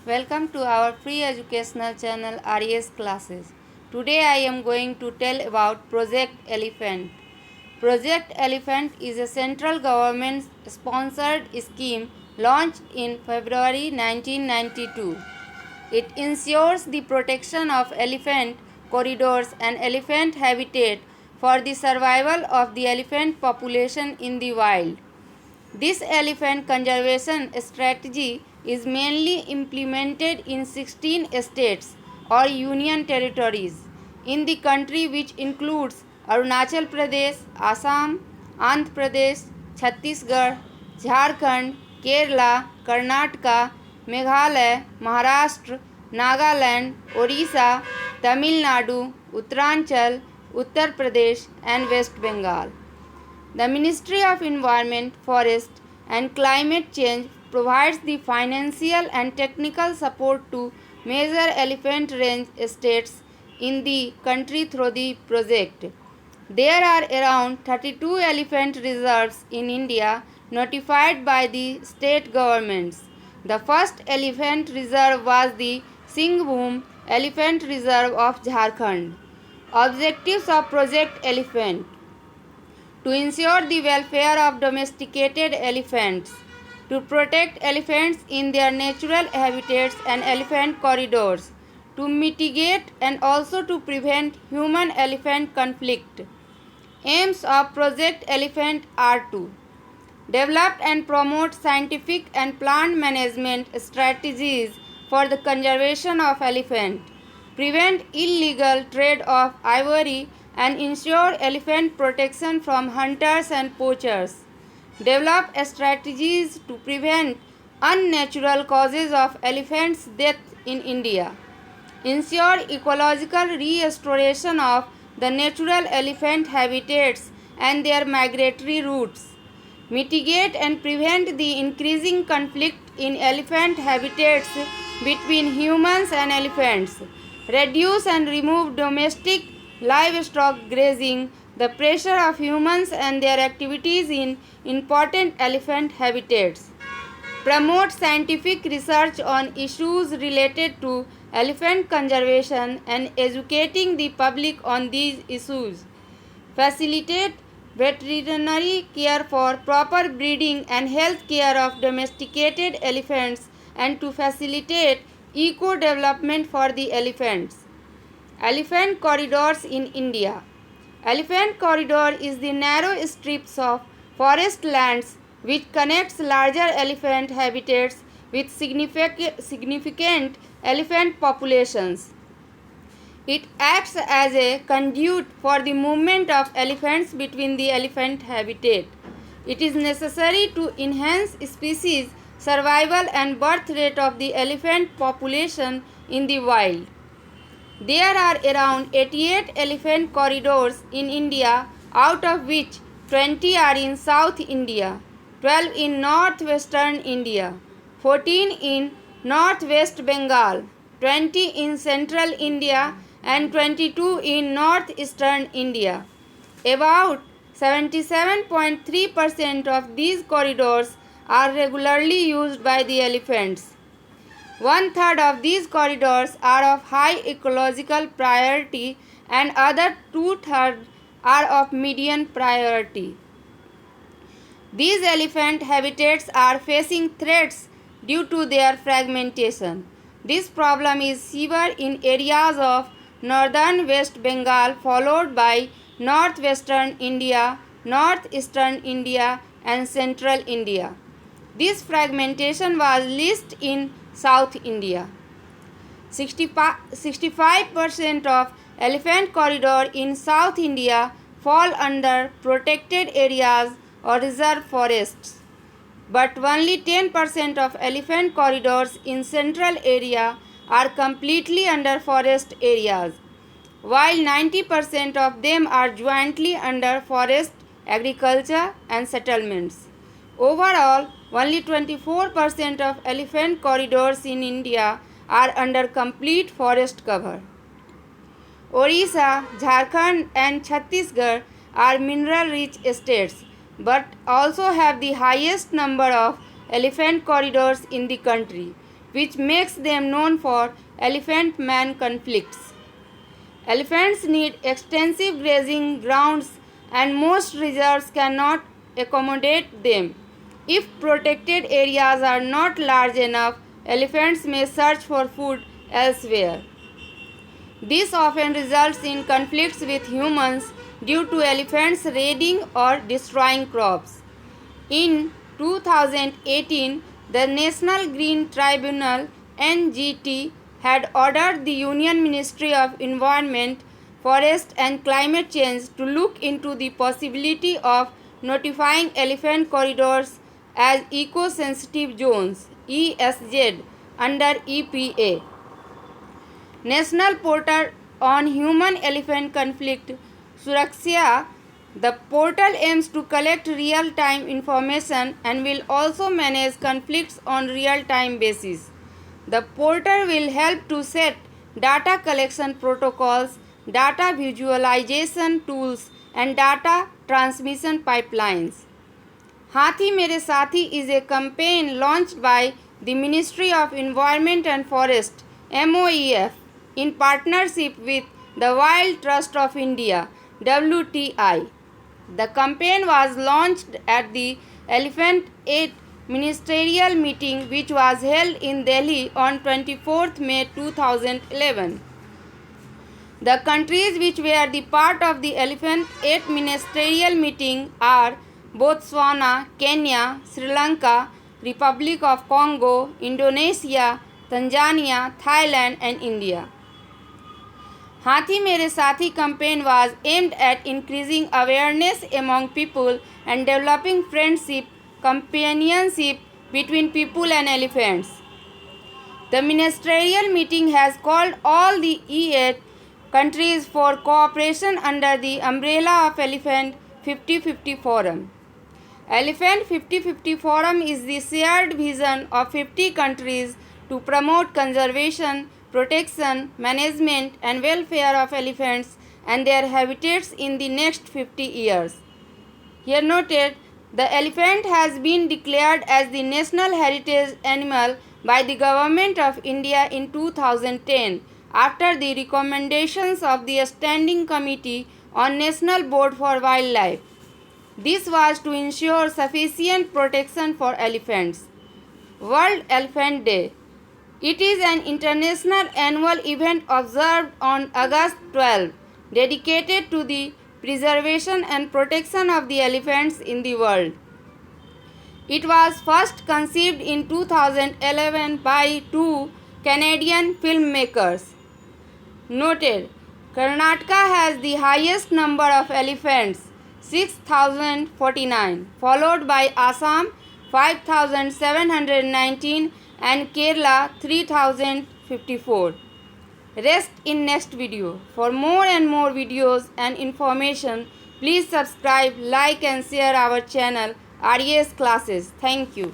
Welcome to our free educational channel RES classes. Today I am going to tell about Project Elephant. Project Elephant is a central government sponsored scheme launched in February 1992. It ensures the protection of elephant corridors and elephant habitat for the survival of the elephant population in the wild. This elephant conservation strategy is mainly implemented in 16 states or union territories in the country, which includes Arunachal Pradesh, Assam, Andhra Pradesh, Chhattisgarh, Jharkhand, Kerala, Karnataka, Meghalaya, Maharashtra, Nagaland, Orissa, Tamil Nadu, Uttaranchal, Uttar Pradesh and West Bengal. The Ministry of Environment, Forest and Climate Change provides the financial and technical support to major elephant range states in the country through the project. There are around 32 elephant reserves in India notified by the state governments. The first elephant reserve was the Singhbhum Elephant Reserve of Jharkhand. Objectives of Project Elephant: to ensure the welfare of domesticated elephants, to protect elephants in their natural habitats and elephant corridors, to mitigate and also to prevent human-elephant conflict. Aims of Project Elephant are to develop and promote scientific and plant management strategies for the conservation of elephant, prevent illegal trade of ivory and ensure elephant protection from hunters and poachers, develop strategies to prevent unnatural causes of elephants' death in India, ensure ecological restoration of the natural elephant habitats and their migratory routes, mitigate and prevent the increasing conflict in elephant habitats between humans and elephants, reduce and remove domestic livestock grazing, the pressure of humans and their activities in important elephant habitats, promote scientific research on issues related to elephant conservation and educating the public on these issues, facilitate veterinary care for proper breeding and health care of domesticated elephants and to facilitate eco-development for the elephants. Elephant corridors in India. Elephant corridor is the narrow strips of forest lands which connects larger elephant habitats with significant elephant populations. It acts as a conduit for the movement of elephants between the elephant habitat. It is necessary to enhance species survival and birth rate of the elephant population in the wild. There are around 88 elephant corridors in India, out of which 20 are in South India, 12 in northwestern India, 14 in northwest Bengal, 20 in central India and 22 in northeastern India. About 77.3% of these corridors are regularly used by the elephants. One third of these corridors are of high ecological priority and other two-thirds are of medium priority. These elephant habitats are facing threats due to their fragmentation. This problem is severe in areas of northern West Bengal, followed by northwestern India, northeastern India and central India. This fragmentation was least in South India. 65% of elephant corridor in South India fall under protected areas or reserve forests, but only 10% of elephant corridors in central area are completely under forest areas, while 90% of them are jointly under forest, agriculture and settlements. Overall, only 24% of elephant corridors in India are under complete forest cover. Orissa, Jharkhand and Chhattisgarh are mineral-rich states, but also have the highest number of elephant corridors in the country, which makes them known for elephant-man conflicts. Elephants need extensive grazing grounds and most reserves cannot accommodate them. If protected areas are not large enough, elephants may search for food elsewhere. This often results in conflicts with humans due to elephants raiding or destroying crops. In 2018, the National Green Tribunal (NGT) had ordered the Union Ministry of Environment, Forest and Climate Change to look into the possibility of notifying elephant corridors as eco-sensitive zones (ESZ) under EPA. National Portal on Human-Elephant Conflict Suraksha. The portal aims to collect real-time information and will also manage conflicts on real-time basis. The portal will help to set data collection protocols, data visualization tools and data transmission pipelines. Hathi Mere Sathi is a campaign launched by the Ministry of Environment and Forest (MOEF) in partnership with the Wild Trust of India (WTI). The campaign was launched at the Elephant Aid Ministerial meeting which was held in Delhi on 24th May 2011. The countries which were the part of the Elephant Aid Ministerial meeting are Botswana, Kenya, Sri Lanka, Republic of Congo, Indonesia, Tanzania, Thailand and India. Hathi Mere Sathi campaign was aimed at increasing awareness among people and developing friendship, companionship between people and elephants. The ministerial meeting has called all the E8 countries for cooperation under the umbrella of Elephant 50-50 Forum. Elephant 50-50 Forum is the shared vision of 50 countries to promote conservation, protection, management and welfare of elephants and their habitats in the next 50 years. Here noted, the elephant has been declared as the national heritage animal by the Government of India in 2010 after the recommendations of the Standing Committee on National Board for Wildlife. This was to ensure sufficient protection for elephants. World Elephant Day. It is an international annual event observed on August 12, dedicated to the preservation and protection of the elephants in the world. It was first conceived in 2011 by two Canadian filmmakers. Noted, Karnataka has the highest number of elephants, 6,049, followed by Assam, 5,719 and Kerala 3054. Rest in next video. For more and more videos and information, please subscribe, like and share our channel RES Classes. Thank you.